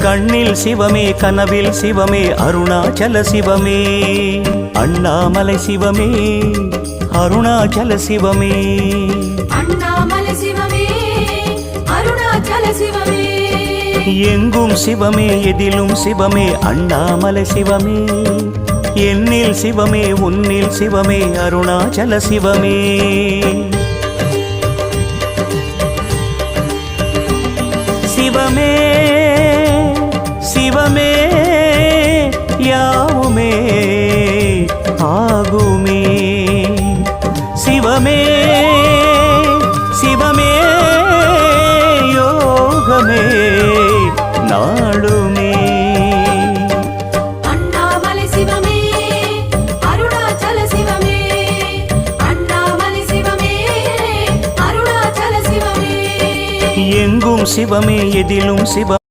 கண்ணில் சிவமே கனவில் சிவமே அருணாச்சல சிவமே அண்ணாமலை சிவமே அருணாச்சல சிவமே அண்ணாமலை சிவமே அருணாச்சல சிவமே எங்கும் சிவமே எதிலும் சிவமே அண்ணாமலை சிவமே என்னில் சிவமே உன்னில் சிவமே அருணாச்சல சிவமே சிவமே சிவமே யாவுமே ஆகுமே சிவமே சிவமே யோகமே நாளுமே அண்ணாமலை சிவமே அருணாச்சல சிவமே அண்ணாமலை சிவமே அருணாச்சல சிவமே எங்கும் சிவமே எதிலும் சிவ